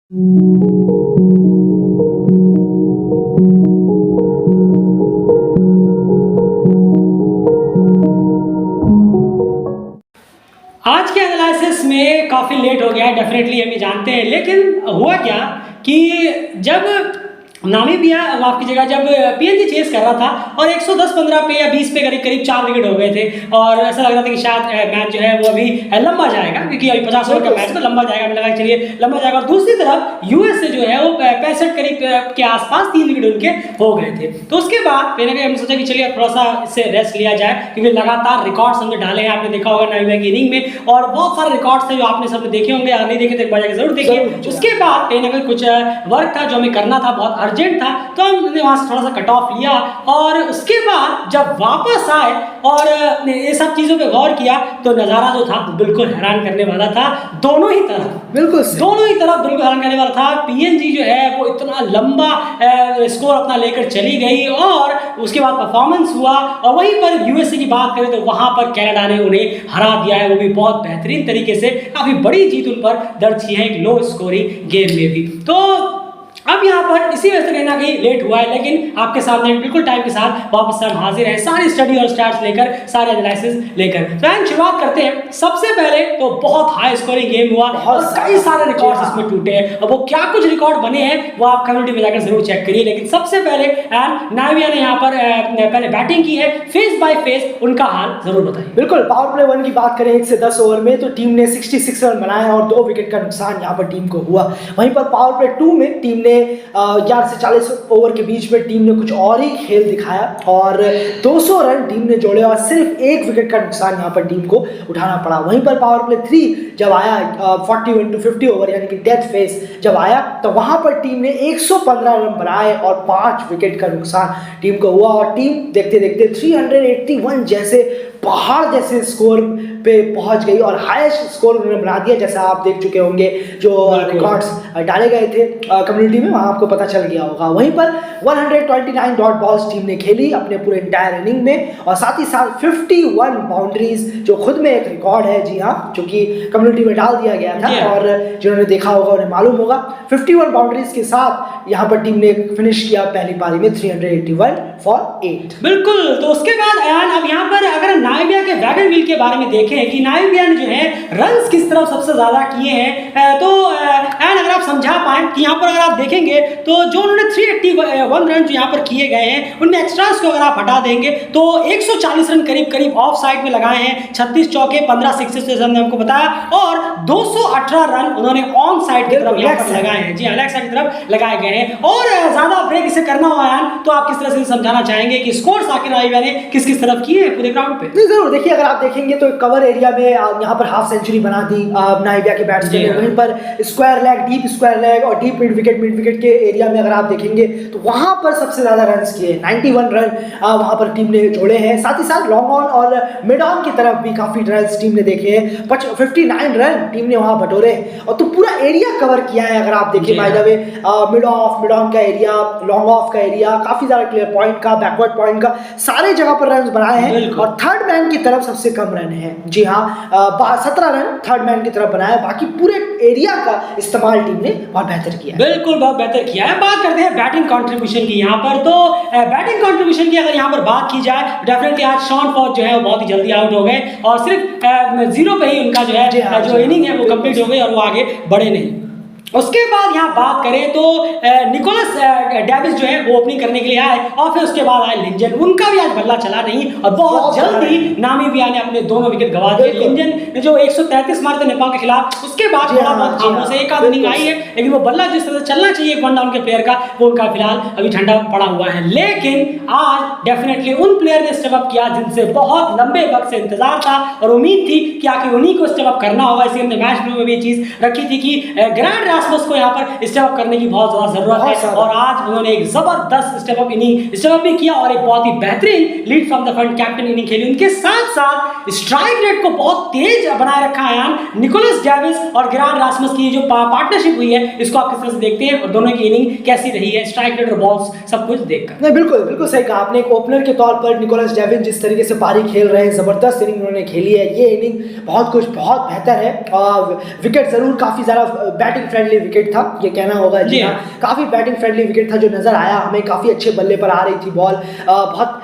आज के एनालिसिस में काफ़ी लेट हो गया है, डेफिनेटली हम ये जानते हैं, लेकिन हुआ क्या कि जब नामीबिया माफ कीजिएगा, जब पीएनजी चेस कर रहा था और 110-15 पे या 20 पे करीब करीब 4 विकेट हो गए थे और ऐसा लग रहा था कि शायद मैच जो है वो अभी लंबा जाएगा, क्योंकि अभी 50 ओवर का मैच तो लंबा जाएगा, हमें लगा चलिए लंबा जाएगा। और दूसरी तरफ यूएसए जो है वो 65 करीब के आसपास 3 विकेट उनके हो गए थे। तो उसके बाद कहीं ना कहीं हमने सोचा कि चलिए थोड़ा सा इससे रेस्ट लिया जाए, क्योंकि लगातार रिकॉर्ड्स हमने डाले हैं, आपने देखा होगा नामीबिया की इनिंग में, और बहुत सारे रिकॉर्ड्स थे जो आपने सब देखे होंगे, या नहीं देखे तो एक बार जरूर देखिए। उसके बाद कहीं ना कहीं कुछ वर्क था जो हमें करना था, बहुत अर्जेंट था, तो हमने वहां से थोड़ा सा कट ऑफ लिया और उसके बाद जब वापस आए और ये सब चीजों पे गौर किया तो नजारा जो था बिल्कुल हैरान करने वाला था। दोनों ही तरफ बिल्कुल हैरान करने वाला था। पीएनजी जो है वो इतना लंबा स्कोर अपना लेकर चली गई और उसके बाद परफॉर्मेंस हुआ, और वहीं पर यूएसए की बात करें तो वहां पर कनाडा ने उन्हें हरा दिया है, वो भी बहुत बेहतरीन तरीके से। काफी बड़ी जीत उन पर दर्ज की है एक लो स्कोरिंग गेम में भी। तो अब यहाँ पर इसी वजह से कहीं ना कहीं लेट हुआ है, लेकिन आपके सामने बिल्कुल टाइम के साथ वापस हम हाजिर हैं, सारी स्टडी और स्टैट्स लेकर, सारे एनालिसिस लेकर। तो शुरुआत करते हैं। सबसे पहले तो बहुत हाई स्कोरिंग गेम हुआ और कई सारे रिकॉर्ड्स इसमें टूटे हैं, और वो क्या कुछ रिकॉर्ड बने हैं वो आप कम्युनिटी में जाकर जरूर चेक करिए। लेकिन सबसे पहले नामीबिया ने यहाँ पर पहले बैटिंग की है, फेस बाय फेस उनका हाल जरूर बताइए। बिल्कुल, पावर प्ले 1 की बात करें 1 से 10 ओवर में तो टीम ने 66 रन बनाए और 2 विकेट का नुकसान यहाँ पर टीम को हुआ। वहीं पर पावर प्ले 2 में टीम ने 11 से 40 ओवर के बीच में टीम ने कुछ और ही खेल दिखाया और 200 रन टीम ने जोड़े और सिर्फ 1 विकेट का नुकसान यहाँ पर टीम को उठाना पड़ा। वहीं पर पावर प्ले 3 जब आया 41 to 50 ओवर यानी कि डेथ फेस जब आया तो वहां पर टीम ने 115 रन बनाए और 5 विकेट का नुकसान टीम को हुआ, और टीम देखते देखते 381 जैसे पहाड़ जैसे स्कोर पे पहुंच गई और हाईएस्ट स्कोर उन्होंने बना दिया, जैसा आप देख चुके होंगे जो रिकॉर्ड्स डाले गए थे कम्युनिटी में, वहां आपको पता चल गया होगा। वहीं पर 129 डॉट बॉल्स टीम ने खेली अपने पूरे इंटायर इनिंग में, और साथ ही साथ 51 बाउंड्रीज जो खुद में एक रिकॉर्ड है, जी हाँ, जो कि कम्युनिटी में डाल दिया गया था और जिन्होंने देखा होगा उन्हें मालूम होगा। 51 बाउंड्रीज के साथ यहाँ पर टीम ने फिनिश किया पहली पारी में 381 फॉर 8। बिल्कुल। तो उसके बाद अब यहाँ पर अगर नामीबिया के वैगन व्हील के बारे में देखें कि नामीबिया ने जो है रन्स किस तरफ सबसे ज्यादा किए हैं, तो अगर आप समझा पाए कि यहाँ पर अगर आप देखेंगे तो जो उन्होंने 381 रन जो यहाँ पर किए गए हैं उनमें एक्स्ट्रास को अगर आप हटा देंगे तो 140 रन करीब करीब ऑफ साइड में लगाए हैं, 36 चौके 15 सिक्सेस जैसे हमने हमको बताया, और 218 रन उन्होंने ऑन साइड की तरफ यहाँ पर लगाए हैं, जी हाँ, लेग साइड की तरफ लगाए गए हैं। और ज्यादा ब्रेक इसे करना हुआ है तो आप किस तरह से समझाना चाहेंगे कि स्कोर्स आखिर नामीबिया ने किस किस तरफ किए हैं पूरे ग्राउंड पे? जरूर देखिए, अगर आप देखेंगे तो कवर एरिया में यहाँ पर हाफ सेंचुरी बना दी नामीबिया के बैट्समैन ने, वहीं पर square leg, deep square leg और डीप मिड विकेट के एरिया में अगर आप देखेंगे तो वहां पर सबसे ज्यादा रन्स किए, 91 रन वहां पर टीम ने जोड़े हैं। साथ ही साथ लॉन्ग ऑन और मिड ऑन की तरफ भी काफी रन्स टीम ने देखे हैं, 59 रन टीम ने वहां बटोरे, और तो पूरा एरिया कवर किया है। अगर आप देखिए by the way mid on का एरिया, लॉन्ग ऑफ का एरिया, काफी ज्यादा क्लियर पॉइंट का, बैकवर्ड पॉइंट का, सारे जगह पर रन बनाए हैं, और थर्ड मैन की तरफ सबसे कम रन है, जी हाँ, 17 रन थर्ड मैन की तरफ बनाया। बाकी पूरे एरिया का इस्तेमाल टीम ने बहुत बेहतर किया है। बिल्कुल, बहुत बेहतर किया है। बात करते हैं बैटिंग कंट्रीब्यूशन की यहाँ पर, तो बैटिंग कंट्रीब्यूशन की अगर यहाँ पर बात की जाए, डेफिनेटली आज शॉन फॉक्स जो है वो बहुत ही जल्दी आउट हो गए और सिर्फ 0 पे ही उनका जो है जो इनिंग है वो कंप्लीट हो गई और वो आगे बढ़े नहीं। उसके बाद यहाँ बात करें तो निकोलस डेविस जो है वो ओपनिंग करने के लिए आए, और फिर उसके बाद आए लिंजन, उनका भी आज बल्ला चला नहीं और बहुत जल्दी नामीबिया ने अपने दोनों विकेट गंवा दिए। लिंजन ने जो 133 मारे थे नेपाल के खिलाफ, उसके बाद थोड़ा बहुत खामों से एक आध इनिंग आई है, लेकिन वो बल्ला जिस तरह से चलना चाहिए एक वन डाउन के प्लेयर का, वो उनका फिलहाल अभी ठंडा पड़ा हुआ है। लेकिन आज डेफिनेटली उन प्लेयर ने स्टेप अप किया जिनसे बहुत लंबे वक्त से इंतजार था और उम्मीद थी कि आखिर उन्हीं को स्टेप अप करना होगा। इसलिए हमने मैच में भी ये चीज रखी थी कि ग्रैंड रास्मस को यहाँ पर स्टेप अप करने की बहुत ज्यादा जरूरत है, और आज उन्होंने एक जबरदस्त स्टेप अप भी किया और एक बहुत ही बेहतरीन lead from the front captain inning खेली। उनके साथ साथ स्ट्राइक रेट को बहुत तेज बनाए रखा है निकोलस डेविस और ग्रैंड रास्मस की जो पार्टनरशिप हुई है, इसको आप किस तरह से देखते हैं और दोनों की इनिंग कैसी रही है, स्ट्राइक रेट और बॉल्स सब कुछ देखकर? नहीं, बिल्कुल सही कहा आपने। एक ओपनर के तौर पर निकोलस डेविस जिस तरीके से पारी खेल रहे हैं, जबरदस्त इनिंग उन्होंने खेली है। ये इनिंग बहुत बेहतर है। विकेट जरूर काफी ज्यादा बैटिंग फ्रेंडली फ्रेंडली विकेट था, ये कहना होगा जी हाँ, काफी बैटिंग फ्रेंडली विकेट था जो नजर आया हमें, काफी अच्छे बल्ले पर आ रही थी बॉल, बहुत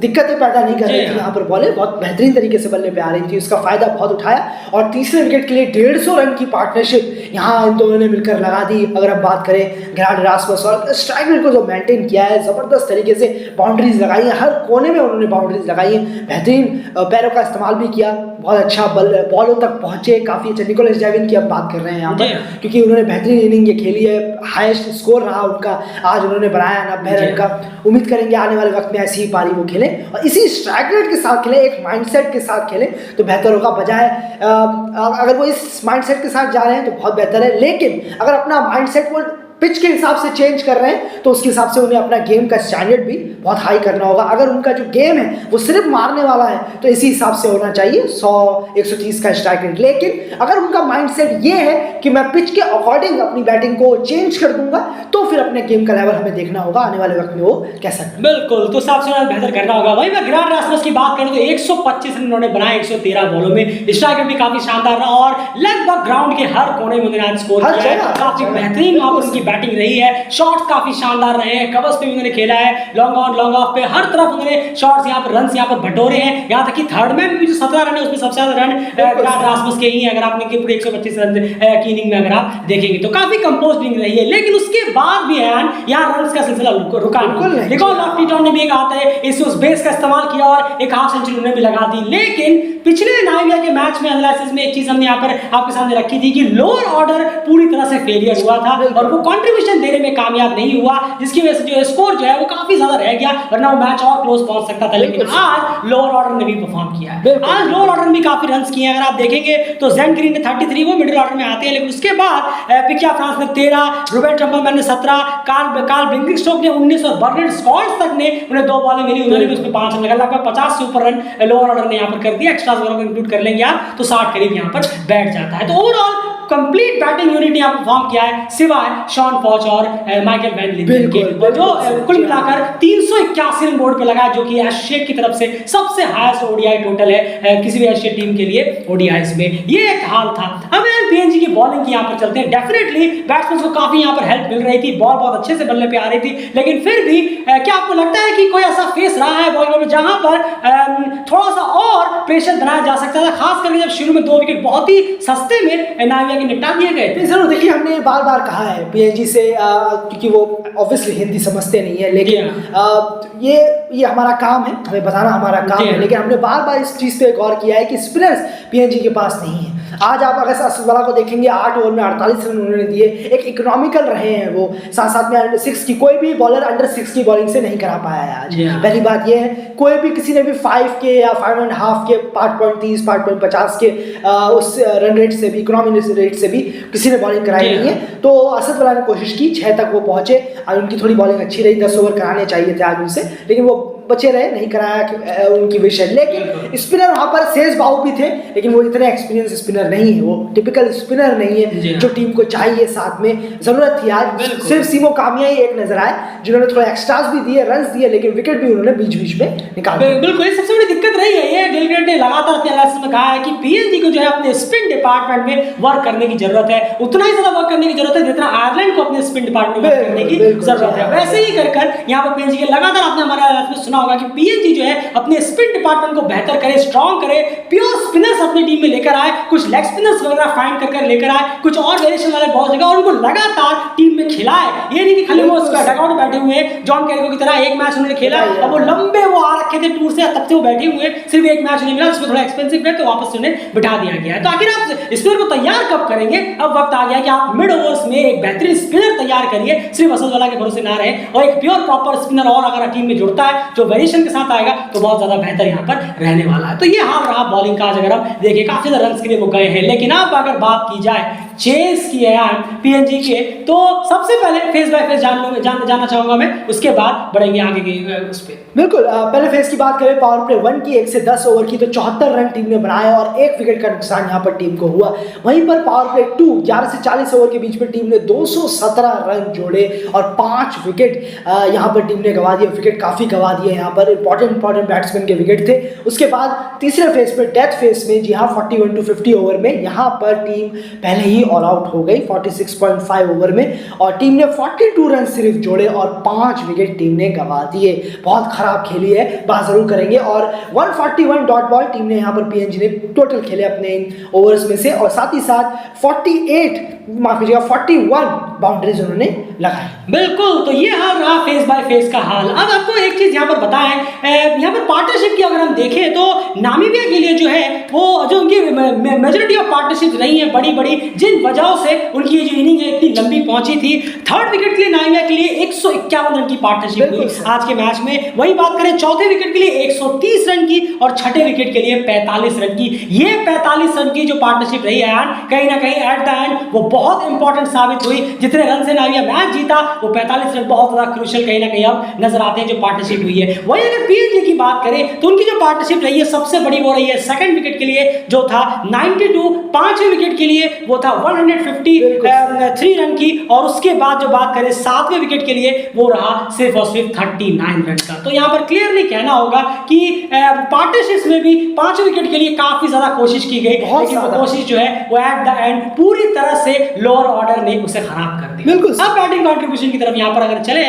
दिक्कतें पैदा नहीं कर रही थी यहाँ पर बॉलें, बहुत बेहतरीन तरीके से बल्ले पे आ रही थी, उसका फायदा बहुत उठाया और तीसरे विकेट के लिए 150 रन की पार्टनरशिप यहाँ इन दोनों ने मिलकर लगा दी। अगर हम बात करें गेरार्ड रासमस और स्ट्राइक रेट को जो मेंटेन किया है, जबरदस्त तरीके से बाउंड्रीज लगाई है, हर कोने में उन्होंने बाउंड्रीज लगाई है, बेहतरीन पैरों का इस्तेमाल भी किया, बहुत अच्छा बॉलों तक पहुंचे, काफी अच्छा। निकोलस डेविन की हम बात कर रहे हैं यहाँ पर, क्योंकि उन्होंने बेहतरीन इनिंग ये खेली है, हाईएस्ट स्कोर रहा उनका आज उन्होंने बनाया 90 रन का। उम्मीद करेंगे आने वाले वक्त में ऐसी ही पारी वो खेलें और इसी स्ट्राइक रेट के साथ खेलें, एक माइंडसेट के साथ खेलें तो बेहतर होगा, बजाय अगर वो इस माइंडसेट के साथ जा रहे हैं तो बहुत बेहतर है, लेकिन अगर अपना माइंडसेट वो पिच के हिसाब से चेंज कर रहे हैं तो उसके हिसाब से उन्हें अपना गेम का स्टैंडर्ड भी बहुत हाई करना होगा। अगर उनका जो गेम है वो सिर्फ मारने वाला है तो इसी हिसाब से होना चाहिए 100-130 का स्ट्राइक रेट। लेकिन अगर उनका माइंडसेट ये है कि मैं पिच के अकॉर्डिंग अपनी बैटिंग को चेंज कर दूंगा तो फिर अपने गेम का लेवल हमें देखना होगा आने वाले वक्त में वो कैसा है। बिल्कुल, तो सबसे बेहतर करना होगा। वही मैं गेरार्ड रासमस की बात करूं तो 125 रन उन्होंने बनाए 113 बॉलों में, स्ट्राइक रेट भी काफी शानदार रहा और लगभग ग्राउंड के हर कोने में उन्होंने आज स्कोर किया है, काफी बेहतरीन वहां पर उनकी बैटिंग रही है, शॉट्स काफी शानदार रहे हैं, कवर्स पे भी उन्होंने खेला है, लॉन्ग ऑन लॉन्ग ऑफ पे हर तरफ उन्होंने शॉट्स यहाँ पर रन्स यहाँ पर बटोरे हैं। यहाँ तक कि थर्ड में भी जो 17 रन है उसमें सबसे ज्यादा रन गेरार्ड रासमस के ही है, अगर आपने के पूरे 125 रन की इनिंग में अगर आप देखेंगे तो काफी कंपोज्ड इनिंग रही है। लेकिन उसके बाद भी यहाँ रन्स का सिलसिला रुका नहीं। निकोल लॉफ्टी-टॉन ने भी एक आता है इस बेस का इस्तेमाल किया और एक हाफ सेंचुरी उन्होंने भी लगा दी। लेकिन पिछले नाइविया के मैच में एनालिसिस में एक चीज हमने यहाँ पर आपके सामने रखी थी कि लोअर ऑर्डर पूरी तरह से फेलियर हुआ था और वो कंट्रीब्यूशन देने में कामयाब नहीं हुआ, जिसकी वजह से जो स्कोर जो है वो काफी ज्यादा रह गया, वरना वो मैच और क्लोज पहुंच सकता था। लेकिन आज लोअर ऑर्डर ने भी परफॉर्म किया है, आज लोअर ऑर्डर में काफी रन्स किए हैं। अगर आप देखेंगे तो जेन ग्रीन ने 33, वो मिडिल ऑर्डर में आते हैं, लेकिन उसके बाद पिकिया फ्रांस ने 13, रूबेन ट्रम्पलमैन ने 17, कार्ल ब्रिंकिंगस्टोक ने 19 और बर्नार्ड स्कॉट्स तक ने उन्हें 2 बॉलें मिली, उन्होंने भी उसमें 5 रन लगा, लगभग 50 से ऊपर रन लोअर ऑर्डर ने यहाँ पर कर दिया। एक्स्ट्रास वगैरह को इंक्लूड कर लेंगे आप तो 60 करीब यहाँ पर बैठ जाता है। तो ओवरऑल कंप्लीट बैटिंग यूनिट ने परफॉर्म किया है, सिवाय शॉन पॉच और माइकल वैन लिंडन के, जो कुल मिलाकर 381 रन बोर्ड पे लगा, जो कि एशिया की तरफ से सबसे हाईएस्ट ओडीआई टोटल है किसी भी एशिया टीम के लिए ओडीआईज में। ये एक हाल था। अब पीएनजी की बॉलिंग की यहाँ पर चलते हैं। डेफिनेटली बैट्समैन को काफी यहाँ पर हेल्प मिल रही थी, बॉल बहुत अच्छे से बल्ले पे आ रही थी, लेकिन फिर भी क्या आपको लगता है कि कोई ऐसा फेस रहा है बॉलिंग में जहां पर थोड़ा सा और प्रेशर बनाया जा सकता था, खास करके जब शुरू में 2 विकेट बहुत ही सस्ते में नाइविया के निपटा दिए गए थे? जरूर, देखिए हमने बार बार कहा है पीएनजी से, क्योंकि वो ऑब्वियसली हिंदी समझते नहीं है, लेकिन ये हमारा काम है, हमें बताना हमारा काम है, लेकिन हमने बार बार इस चीज पे गौर किया है कि स्पिनर्स पीएनजी के पास नहीं है। आज आप अगर असदवाला को देखेंगे 8 ओवर में 48 रन उन्होंने दिए, एक इकोनॉमिकल रहे हैं वो, साथ साथ में अंडर 6 की कोई भी बॉलर अंडर 6 की बॉलिंग से नहीं करा पाया है आज। पहली बात ये है, कोई भी किसी ने भी 5 के या 5.5 के 5.30 5.50 के उस रन रेट से भी, इकोनॉमी रेट से भी किसी ने बॉलिंग कराई नहीं है। तो असदवाला ने कोशिश की, 6 तक वो पहुंचे, आज उनकी थोड़ी बॉलिंग अच्छी रही, 10 ओवर कराने चाहिए थे आज उनसे, लेकिन वो बचे रहे, नहीं कराया उनकी विश है। लेकिन स्पिनर वहां पर शेष बाबू भी थे, लेकिन वो इतने एक्सपीरियंस स्पिनर नहीं है, वो टिपिकल स्पिनर नहीं है जो टीम को चाहिए। साथ में जरूरत थी आज सिर्फ सीमो कामिया ही एक नजर आए, जिन्होंने थोड़ा एक्स्ट्रास भी दिए, रन्स दिए, लेकिन विकेट भी उन्होंने बीच बीच में निकाले। बिल्कुल, ये सबसे बड़ी दिक्कत रही है। ये गिलक्रिस्ट ने लगातार अपने एनालिसिस में कहा है कि पीएनजी को जो है अपने स्पिन डिपार्टमेंट में वर्क करने की जरूरत है, उतना ही ज्यादा वर्क करने की जरूरत है जितना आयरलैंड को अपने स्पिन डिपार्टमेंट में वर्क करने की जरूरत है। वैसे ही कर यहाँ पर पीएनजी के लगातार आपने हमारे एनालिसिस में सुना होगा कि पीएनजी जो है अपने स्पिन डिपार्टमेंट को बेहतर करे, स्ट्रॉन्ग करे, प्योर स्पिनर्स अपनी टीम में लेकर आए, कुछ लेग स्पिनर्स वगैरह फाइंड कर लेकर आए, कुछ और वेरिएशन वाले बहुत जगह, और उनको लगातार टीम में खिलाए। ये नहीं कि खाली वो डगआउट बैठे हुए हैं जॉन कैरिको की तरह, एक मैच उन्होंने खेला और वो लंबे वो आ रखे थे टूर से, तब से वो बैठे हुए, सिर्फ एक मैच नहीं मिला, उसमें थोड़ा एक्सपेंसिव है तो वापस उन्हें बिठा दिया गया है। तो आखिर आप स्पिनर को तैयार कब करेंगे? अब वक्त आ गया कि आप मिड ओवर्स में एक बेहतरीन स्पिनर तैयार करिए, सिर्फ असदवाला के भरोसे ना रहे, और एक प्योर प्रॉपर स्पिनर और अगर टीम में जुड़ता है जो वेरिएशन के साथ आएगा तो बहुत ज्यादा बेहतर यहाँ पर रहने वाला है। तो ये हाल रहा बॉलिंग का। आज अगर हम देखिए काफी ज्यादा रन्स के लिए वो गए हैं, लेकिन अब अगर बात की जाए चेस की है पीएनजी के, तो सबसे पहले फेज बाय फेज जानना चाहूंगा मैं, उसके बाद बढ़ेंगे आगे के उस पे। बिल्कुल, पहले फेज की बात करें पावर प्ले 1 की, 1 से 10 ओवर की, तो 74 रन टीम ने बनाए और 1 विकेट का नुकसान यहाँ पर टीम को हुआ। वहीं पर पावर प्ले 2 11 से 40 ओवर के बीच में टीम ने 217 रन जोड़े और 5 विकेट यहाँ पर टीम ने गंवा दिए, विकेट काफी गंवा दिए यहाँ पर, इंपॉर्टेंट बैट्समैन के विकेट थे। उसके बाद तीसरे फेज में, डेथ फेज में, जी हाँ 41 to 50 ओवर में यहाँ पर टीम पहले ही ऑल आउट हो गई 46.5 ओवर में और टीम ने 42 रन सिर्फ जोड़े और 5 विकेट टीम ने गंवा दिए। बहुत खराब खेली है, बात जरूर करेंगे। और 141 डॉट बॉल टीम ने यहाँ पर पीएनजी ने टोटल खेले अपने इन ओवर्स में से और साथ ही साथ 41 बाउंड्रीज उन्होंने लगाई। बिल्कुल, तो ये हाल रहा फेस बाय फेस का हाल। अब आपको एक चीज यहाँ पर बताएं, यहाँ पर पार्टनरशिप की अगर हम देखें तो नामीबिया के लिए जो है वो जो उनकी मेजोरिटी ऑफ पार्टनरशिप रही है बड़ी बड़ी, जिन वजहों से उनकी ये जो इनिंग है इतनी लंबी पहुंची थी। थर्ड विकेट के लिए नामीबिया के लिए 151 रन की पार्टनरशिप हुई आज के मैच में। वही बात करें चौथे विकेट के लिए 130 रन की और छठे विकेट के लिए 45 रन की। ये 45 रन की जो पार्टनरशिप रही है कहीं ना कहीं एट द एंड वो बहुत इंपॉर्टेंट साबित हुई। जितने रन से नामीबिया मैच जीता वो 45 रन बहुत ज्यादा क्रूशियल कहीं ना कहीं अब नजर आते हैं जो पार्टनरशिप हुई है। वही अगर पीएनजी की बात करें तो उनकी जो पार्टनरशिप रही है सबसे बड़ी वो रही है सेकंड विकेट के लिए जो था 92, पांचवें विकेट के लिए वो था 153 रन की और उसके बाद जो बात करें सातवें विकेट के लिए वो रहा सिर्फ और सिर्फ 39 रन का। तो यहाँ पर क्लियरली कहना होगा कि पार्टनरशिप में भी पांचवें विकेट के लिए काफी ज्यादा कोशिश की गई, लेकिन वो कोशिश जो है वो एट द एंड पूरी तरह से लोअर ऑर्डर ने उसे खराब कर दिया। बिल्कुल। अब बैटिंग कंट्रीब्यूशन की तरफ यहाँ पर अगर चले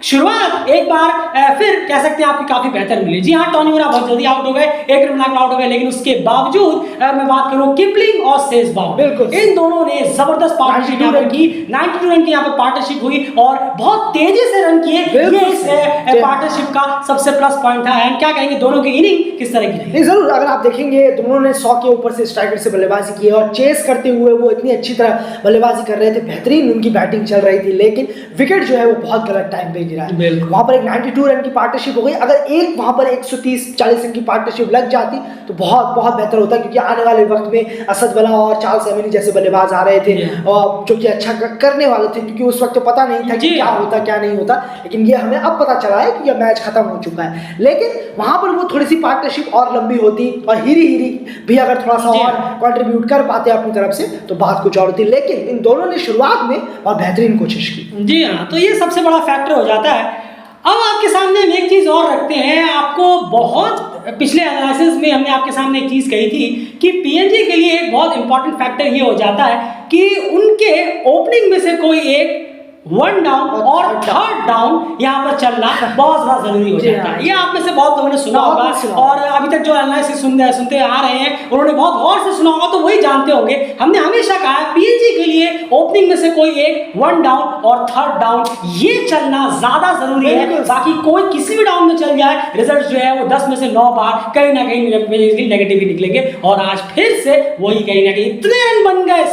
शुरुआत एक बार फिर कह सकते हैं आपकी काफी बेहतर मिली। जी हाँ, टॉनी मुरा बहुत जल्दी आउट हो गए, एक रन बनाकर आउट हो गए, लेकिन उसके बावजूद अगर मैं बात करूं किपलिंग और सेजबाउम, इन दोनों ने जबरदस्त पार्टनरशिप यहाँ पर की। 92 रन की यहाँ पर पार्टनरशिप हुई और बहुत तेजी से रन किए। ये इस पार्टनरशिप का सबसे प्लस पॉइंट था। एंड क्या कहेंगे दोनों की इनिंग किस तरह की रही? जरूर, अगर आप देखेंगे दोनों ने 100 के ऊपर से स्ट्राइकर से बल्लेबाजी की और चेस करते हुए वो इतनी अच्छी तरह बल्लेबाजी कर रहे थे, बेहतरीन उनकी बैटिंग चल रही थी, लेकिन विकेट जो है वो बहुत गलत टाइम पे गिरा है। वहां पर एक 92 रन की पार्टनरशिप हो गई। अगर एक वहां पर 130-40 रन की पार्टनरशिप लग जाती तो बहुत बहुत बेहतर होता, क्योंकि आने वाले वक्त में असद वला और चार्ल्स एमिनी जैसे बल्लेबाज आ रहे थे जो कि अच्छा करने वाले थे, क्योंकि उस वक्त तो पता नहीं था कि क्या होता क्या नहीं होता, लेकिन ये हमें अब पता चला है कि यह मैच खत्म हो चुका है। लेकिन वहां पर वो थोड़ी सी पार्टनरशिप और लंबी होती और हीरी भी अगर थोड़ा सा और कंट्रीब्यूट कर पाते अपनी तरफ से तो बात कुछ और होती, लेकिन इन दोनों ने शुरुआत में बहुत बेहतरीन कोशिश की। जी हाँ, तो ये सबसे बड़ा फैक्टर हो जाता है। अब आपके सामने हम एक चीज और रखते हैं, आपको बहुत पिछले एनालिसिस में हमने आपके सामने एक चीज कही थी कि पीएनजी के लिए एक बहुत इंपॉर्टेंट फैक्टर ये हो जाता है कि उनके ओपनिंग में से कोई एक वन डाउन और थर्ड डाउन यहाँ पर चलना बहुत ज्यादा जरूरी हो जाता है। ये आप में से बहुत लोगों ने सुना होगा और अभी तक जो एनालिसिस सुनते आ रहे हैं उन्होंने बहुत गौर से सुना होगा, तो वही जानते होंगे। हमने हमेशा कहा है पीएनजी के लिए ओपनिंग में से कोई एक वन डाउन और थर्ड डाउन ये चलना ज्यादा जरूरी है। बाकी कोई किसी भी डाउन में चल जाए रिजल्ट जो है वो 10 में से 9 बार कहीं ना कहीं नेगेटिव ही निकलेंगे। और आज फिर से वही कहीं ना कहीं इतने रन बन गए,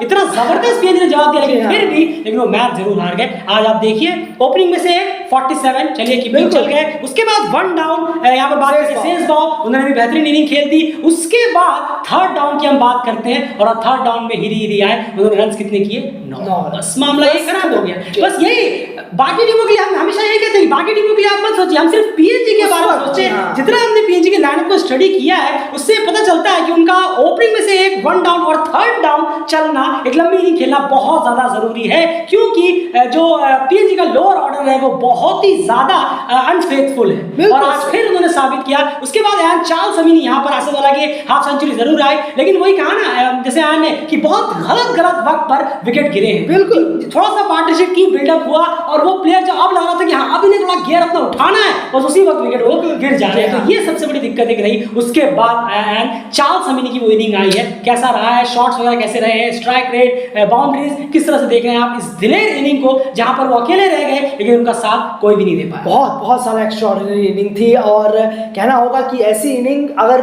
इतना जबरदस्त पीएनजी ने जवाब दिया, लेकिन वो मैच जरूर हार गए। आज आप देखिए ओपनिंग में से 47, चलिए कीपिंग चल गए, उसके बाद वन डाउन यहाँ पर बात करें सेजबाउम, उन्होंने भी बेहतरीन इनिंग खेल दी। उसके बाद थर्ड डाउन की हम बात करते हैं और थर्ड डाउन में हिरी आए, उन्होंने रन कितने किए? 9। बस मामला ये खराब हो गया। बस यही बाकी टीमों के लिए हम हमेशा यही कहते हैं, बाकी टीमों के लिए आप मत सोचिए, हम सिर्फ पीएनजी के बारे में सोचें। जितना हमने पीएनजी के लाइनअप को स्टडी किया है उससे पता चलता है कि उनका ओपनिंग में से एक वन डाउन और थर्ड डाउन चलना, एक लंबी इनिंग खेलना बहुत ज्यादा जरूरी है, क्योंकि जो पीएनजी का लोअर ऑर्डर है वो बहुत ही ज्यादा अनफेथफुल है और आज फिर उन्होंने साबित किया। उसके बाद चार्ल्स एमिनी यहाँ पर असद वला की हाफ सेंचुरी जरूर आई, लेकिन वही कहा ना जैसे आयन ने कि बहुत गलत वक्त पर विकेट गिरे हैं। बिल्कुल, थोड़ा सा पार्टनरशिप की बिल्डअप हुआ और वो प्लेयर जो अब लग रहा था कि हाँ अब इन्हें थोड़ा गियर अपना उठाना है, बस उसी वक्त विकेट वो गिर जा रहे हैं। तो ये सबसे बड़ी दिक्कत एक रही। उसके बाद चार्ल्स एमिनी की वो इनिंग आई है, कैसा रहा है, शॉट्स वगैरह कैसे रहे हैं, स्ट्राइक रेट, बाउंड्रीज किस तरह से देख रहे हैं आप इस दिलेर इनिंग को, जहां पर वो अकेले रह गए लेकिन उनका साथ कोई भी नहीं दे पाया। बहुत सारा एक्स्ट्राऑर्डिनरी इनिंग थी और कहना होगा कि ऐसी इनिंग अगर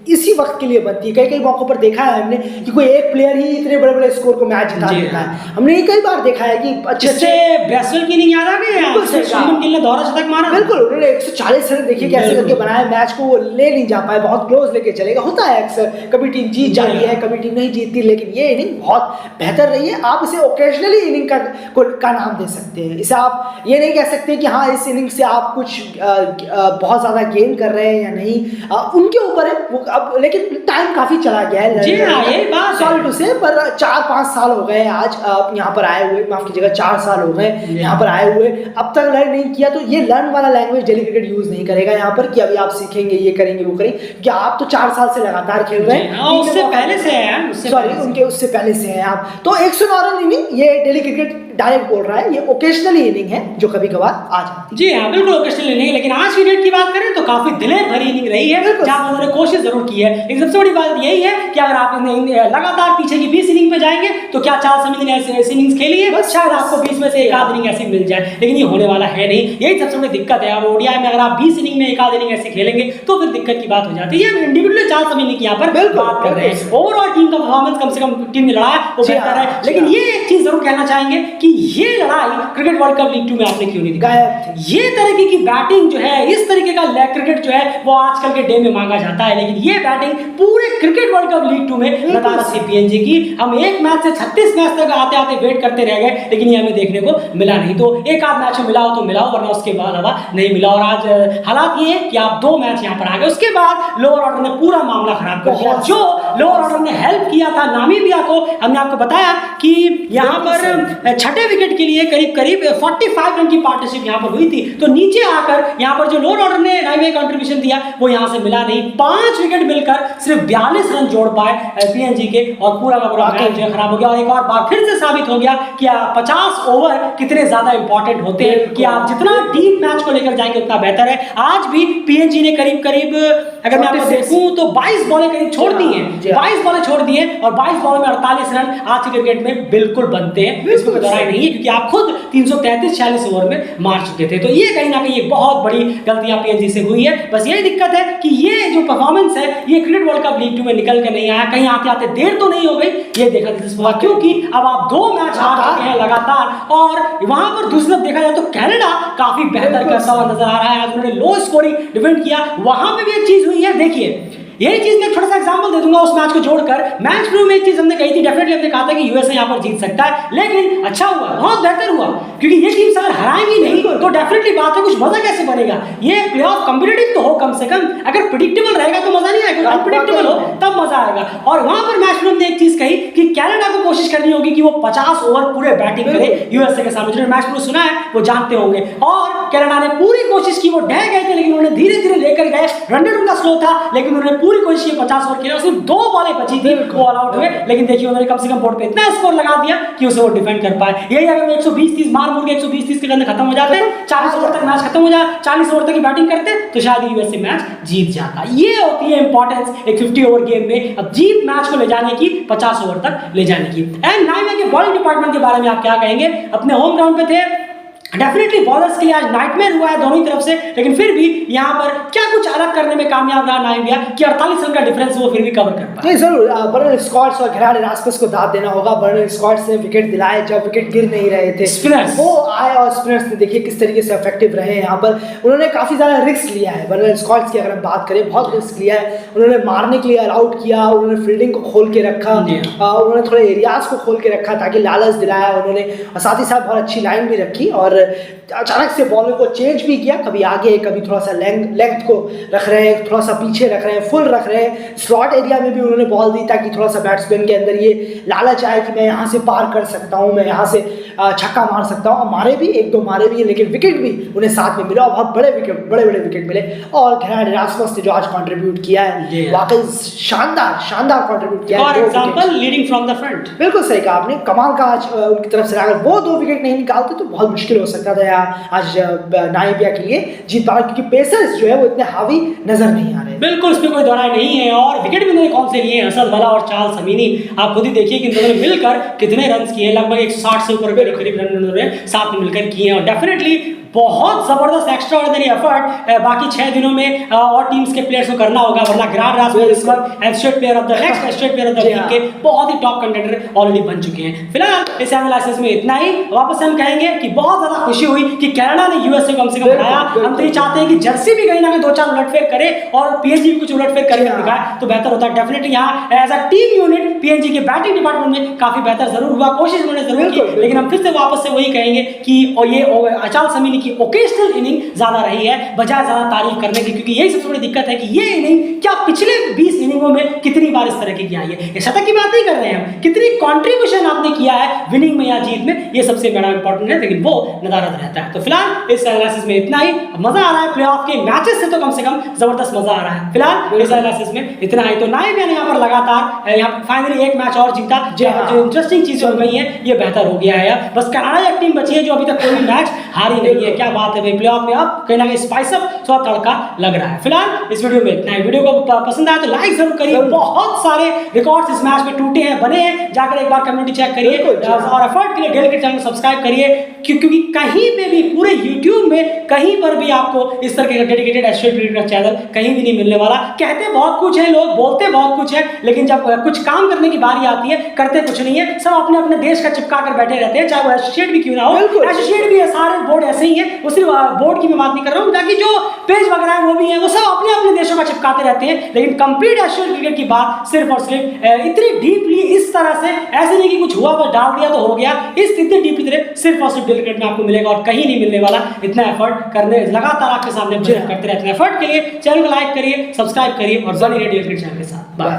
इसी वक्त के लिए बनती है, कई मौकों पर देखा है हमने कि कोई एक प्लेयर ही इतने बड़े स्कोर को मैच जिता देता है। हमने ये कई बार देखा है कि अच्छे ब्रेसवेल की इनिंग याद आ गई है, शुभमन गिल ने दोहरा शतक मारा। बिल्कुल, उन्होंने 140 रन देखिए कैसे करके बनाया, मैच को वो ले नहीं जा पाए, बहुत क्लोज लेके चलेगा। होता है अक्सर, कभी टीम जीत जाती है कभी टीम नहीं जीतती, लेकिन ये इनिंग बहुत बेहतर रही है। आप इसे ओकेजनली इनिंग का नाम दे सकते हैं। इसे आप ये नहीं कह सकते कि हाँ इस इनिंग से आप कुछ बहुत ज्यादा गेन कर रहे हैं या नहीं, उनके ऊपर है वो अब, लेकिन टाइम काफी चला गया है। जी हाँ, ये बात सॉरी टू से, पर 4-5 साल हो गए आज यहाँ पर आए हुए, माफ कीजिएगा 4 साल हो गए यहाँ पर आए हुए, अब तक लर्न नहीं किया, तो ये लर्न वाला लैंग्वेज डेली क्रिकेट यूज नहीं करेगा यहाँ पर कि अभी आप सीखेंगे, ये करेंगे, वो करेंगे, क्योंकि आप तो 4 साल से लगातार खेल रहे हैं। उससे पहले से है, सॉरी, उनके उससे पहले से हैं आप। तो 109 रन इनिंग, ये डेली क्रिकेट डायरेक्ट बोल रहा है, ये ओकेशनली इनिंग है जो कभी कभार आ जाती है। जी हाँ, बिल्कुल ओकेशनली नहीं, लेकिन आज की डेट की बात करें तो काफी दिलेर भरी इनिंग रही है, जहां उन्होंने कोशिश जरूर की है। लेकिन सबसे बड़ी बात यही है कि अगर आप लगातार पीछे की 20 इनिंग पे जाएंगे तो क्या चार्ल्स समिति ने ऐसी इनिंग्स खेली है, शायद आपको 20 में से एक आध इनिंग ऐसी मिल जाए, लेकिन ये होने वाला है नहीं। यही सबसे बड़ी दिक्कत है। अब ओडीआई में अगर आप 20 इनिंग में एक आध इनिंग ऐसे खेलेंगे तो फिर दिक्कत की बात हो जाती है। इंडिविजुअल चार्ल्स समिति की यहाँ पर बात कर रहे हैं, ओवरऑल टीम का परफॉर्मेंस कम से कम टीम ने लड़ा वो बेहतर है। लेकिन ये एक चीज जरूर कहना चाहेंगे कि ये लड़ाई क्रिकेट वर्ल्ड कप लीग 2 में आपने क्यों नहीं दिखाया? ये तरीके की बैटिंग जो है, इस तरीके का लेग क्रिकेट जो है वो आजकल के डे में मांगा जाता है, लेकिन ये बैटिंग पूरे क्रिकेट वर्ल्ड कप लीग 2 में बता से पीएनजी की। हम एक मैच से 36 मैच तक आते आते वेट करते रह गए, लेकिन ये हमें देखने को मिला नहीं। तो एक आध मैच में मिला हो तो मिला हो, वरना उसके बाद हवा नहीं मिला। और आज हालात ये है कि आप 2 मैच यहाँ पर आ गए, उसके बाद लोअर ऑर्डर ने पूरा मामला खराब कर दिया। जो लोअर ऑर्डर ने हेल्प किया था नामीबिया को, हमने आपको बताया कि यहाँ पर छठे विकेट के लिए करीब करीब 45 रन की पार्टनरशिप यहाँ पर हुई थी। तो नीचे आकर यहाँ पर जो लोअर ऑर्डर ने नामीबिया कंट्रीब्यूशन दिया वो यहाँ से मिला नहीं। 5 विकेट मिलकर सिर्फ 42 रन जोड़ पाए पीएनजी के, और पूरा का पूरा मैच जो खराब हो गया। और एक और बार फिर से साबित हो गया कि 50 ओवर कितने ज्यादा इंपॉर्टेंट होते हैं, कि आप जितना डीप मैच को लेकर जाएंगे उतना बेहतर है। आज भी पीएनजी ने करीब करीब, अगर मैं आपको देखूं तो 22 बॉलें करीब छोड़ दी हैं, 22 बॉलें छोड़ दी हैं, और 22 बॉल में 48 रन आज के क्रिकेट में बिल्कुल बनते हैं, इसमें कोई दरार नहीं है, क्योंकि आप खुद 333-46 ओवर में मार चुके थे। तो ये कहीं ना कहीं एक बहुत बड़ी गलतियां पीएनजी से हुई है। बस यही दिक्कत है कि ये जो परफॉर्मेंस है ये क्रिकेट वर्ल्ड कप लीग 2 में निकल के नहीं आया। कहीं आते आते देर तो नहीं हो गई, ये देखा दिलचस्प हुआ, क्योंकि अब आप 2 मैच हार चुके हैं लगातार। और वहां पर दूसरी तरफ देखा जाए तो कनाडा काफी बेहतर करता हुआ नजर आ रहा है। आज उन्होंने लो स्कोरिंग डिफेंड किया, वहां पे भी एक चीज हुई है। देखिए यही चीज मैं छोटा सा एग्जांपल दे दूंगा उस मैच को जोड़कर। मैच प्रीव्यू में एक चीज हमने कही थी, डेफिनेटली हमने कहा था कि यूएसए यहां पर जीत सकता है, लेकिन अच्छा हुआ, बहुत बेहतर हुआ, क्योंकि ये टीम अगर हराएंगी नहीं तो डेफिनेटली बात है कुछ मजा कैसे बनेगा। ये प्लेऑफ कॉम्पिटिटिव तो हो कम से कम, अगर प्रेडिक्टेबल रहेगा तो मजा नहीं आएगा, अनप्रेडिक्टेबल हो तब मजा आएगा। और वहां पर मैच प्रीव्यू ने एक चीज कही कि कनाडा को कोशिश करनी होगी कि वो 50 ओवर पूरे बैटिंग करे यूएसए के सामने। जिन्होंने मैच प्रीव्यू सुना है वो जानते होंगे। और कनाडा ने पूरी कोशिश की, वो ढह गए थे लेकिन उन्होंने धीरे धीरे लेकर गए। रन रेट उनका स्लो था लेकिन उन्होंने पूरी कोशिश की, 50 ओवर खेले, सिर्फ 2 बॉलें बची थी, वो ऑल आउट हुए। लेकिन देखिए उन्होंने कम से कम बोर्ड पे इतना स्कोर लगा दिया कि उसे वो डिफेंड कर पाए। यही अगर वो 120-30 मार मुड़ के 120-30 के रन खत्म हो जाते, 40 ओवर तक मैच खत्म हो जाए, 40 ओवर तक की बैटिंग करते तो शायद यूएसए मैच जीत जाता। ये होती है इंपॉर्टेंस एक 50 ओवर गेम में, अब जीत मैच को ले जाने की, 50 ओवर तक ले जाने की। एंड नाइमे के बॉलिंग डिपार्टमेंट के बारे में आप क्या कहेंगे? अपने होम ग्राउंड पे थे, डेफिनेटली बॉलर्स के लिए आज नाइटमेयर हुआ है दोनों ही तरफ से, लेकिन फिर भी यहाँ पर क्या कुछ अलग करने में कामयाब रहा नाइमिया कि 48 रन का डिफरेंस वो फिर भी कवर कर पाए। नहीं जरूर, बर्नल स्कॉट्स और घेराड एरास्मस को दाद देना होगा। बर्नल स्कॉट्स ने विकेट दिलाए जब विकेट गिर नहीं रहे थे, स्पिनर्स वो आए और स्पिनर्स ने देखिए किस तरीके से इफेक्टिव रहे। यहाँ पर उन्होंने काफी ज्यादा रिस्क लिया है। बर्नल स्कॉट्स की अगर हम बात करें, बहुत रिस्क लिया है उन्होंने, मारने के लिए अलाउट किया, उन्होंने फील्डिंग को खोल के रखा, उन्होंने थोड़े एरियाज को खोल के रखा ताकि लालच दिलाया उन्होंने, और साथ ही साथ बहुत अच्छी लाइन भी रखी, और अचानक से बॉलिंग को चेंज भी किया, कभी आगे कभी थोड़ा सा लेंथ को रख रहे हैं, थोड़ा सा पीछे रख रहे हैं, फुल रख रहे हैं। स्लॉट एरिया में भी उन्होंने बॉल दी ताकि थोड़ा सा बैट्समैन के अंदर ये लालच आए कि मैं यहाँ से पार कर सकता हूँ, मैं यहाँ से छक्का मार सकता हूँ। मारे भी, 1-2 मारे भी, लेकिन विकेट भी उन्हें साथ में मिला, और बहुत बड़े विकेट मिले। और घेराड एरास्मस ने जो आज कंट्रीब्यूट किया है वाकई शानदार कंट्रीब्यूट किया है। Example leading from the front, बिल्कुल सही कहा आपने, कमाल का आज उनकी तरफ से। अगर वो 2 विकेट नहीं निकालते तो बहुत मुश्किल हो सकता था आज नाइमिया के लिए जीत पाना, क्योंकि पेसर्स जो है वो इतने हावी नजर नहीं आ रहे। बिल्कुल, इसमें कोई दोहराई नहीं है। और विकेट भी उन्होंने कौन से लिए? असद वाला और चार्ल्स समीनी। आप खुद ही देखिए कि इन दोनों ने मिलकर कितने रन किए, लगभग 160 से ऊपर करीब रन उन्होंने साथ में मिलकर किए। और डेफिनेटली बहुत जबरदस्त एक्स्ट्रा ऑर्डिनरी एफर्ट बाकी 6 दिनों में और टीम्स के प्लेयर्स को करना होगा, वरना घेराड एरास्मस इस वक्त state player of the league के बहुत ही टॉप कंटेंडर ऑलरेडी बन चुके हैं। फिलहाल इस एनालिसिस में इतना ही। वापस से हम कहेंगे कि बहुत ज्यादा खुशी हुई कि कनाडा ने यूएसए को कम से कम हराया। हम तो ये चाहते हैं कि जर्सी भी कहीं ना कहीं 2-4 उलटफेर करे और पीएनजी भी कुछ उलटफेर करके दिखाए तो बेहतर होता है। डेफिनेटली यहाँ as a team unit PNG के बैटिंग डिपार्टमेंट में काफी बेहतर जरूर हुआ, कोशिश उन्होंने जरूर की, लेकिन हम फिर से वापस से वही कहेंगे कि ये चार्ल्स समीनी टीम की ओकेजनल इनिंग ज्यादा रही है बजाय ज्यादा तारीफ करने की, क्योंकि यही सबसे बड़ी दिक्कत है कि ये इनिंग क्या पिछले 20 इनिंगों में कितनी बार इस तरह की आई है। ये शतक की बात नहीं कर रहे हैं हम, कितनी कंट्रीब्यूशन आपने किया है विनिंग में या जीत में, ये सबसे बड़ा इंपॉर्टेंट है, लेकिन वो नदारद रहता है। तो फिलहाल इस एनालिसिस में इतना ही। मजा आ रहा है प्लेऑफ के मैचेस से, तो कम से कम जबरदस्त मजा आ रहा है। फिलहाल इस एनालिसिस में इतना ही। तो नाइबिया ने यहाँ पर लगातार यहाँ फाइनली एक मैच और जीता, जो इंटरेस्टिंग चीजें हो गई है ये बेहतर हो गया है यार। बस कनाडा एक टीम बची है जो अभी तक कोई भी मैच हारी नहीं है। क्या बात है भाई, प्लेऑफ में अब कहीं ना कहीं स्पाइस अप थोड़ा तड़का लग रहा है। फिलहाल इस वीडियो में इतना ही। वीडियो को पसंद आया तो लाइक जरूर करिए। बहुत सारे रिकॉर्ड्स इस मैच में टूटे हैं, बने हैं, जाकर एक बार कम्युनिटी चेक करिए और एफर्ट के लिए डेली के चैनल को सब्सक्राइब करिए, क्योंकि कहीं पे भी पूरे यूट्यूब में कहीं पर भी आपको इस तरह का डेडिकेटेड एस्ट्रोनॉमी क्रिकेट का चैनल कहीं भी नहीं मिलने वाला। कहते बहुत कुछ है लोग, बोलते बहुत कुछ है, लेकिन जब कुछ काम करने की बारी आती है करते कुछ नहीं है। सब अपने अपने देश का चिपका कर बैठे रहते हैं, चाहे वो एसोसिएट भी क्यों ना हो। एसोसिएट भी है, सारे बोर्ड ऐसे ही है। वो सिर्फ बोर्ड की मैं बात नहीं कर रहा हूँ, ताकि जो पेज वगैरह है वो भी है, वो सब अपने अपने देशों का चिपकाते रहते हैं। लेकिन कंप्लीट एस्ट्रोनॉमी क्रिकेट की बात सिर्फ और सिर्फ इतनी डीपली इस तरह से, ऐसे नहीं कि कुछ हुआ बस डाल दिया तो हो गया, इस इतनी डीपली तरह सिर्फ और सिर्फ डेली क्रिकेट में आपको मिलेगा और कहीं नहीं मिलने वाला। इतना एफर्ट करने लगातार आपके सामने करते रहते हैं। एफर्ट के लिए चैनल को लाइक करिए, सब्सक्राइब करिए और बने रहिए डेली क्रिकेट चैनल के साथ। बाय।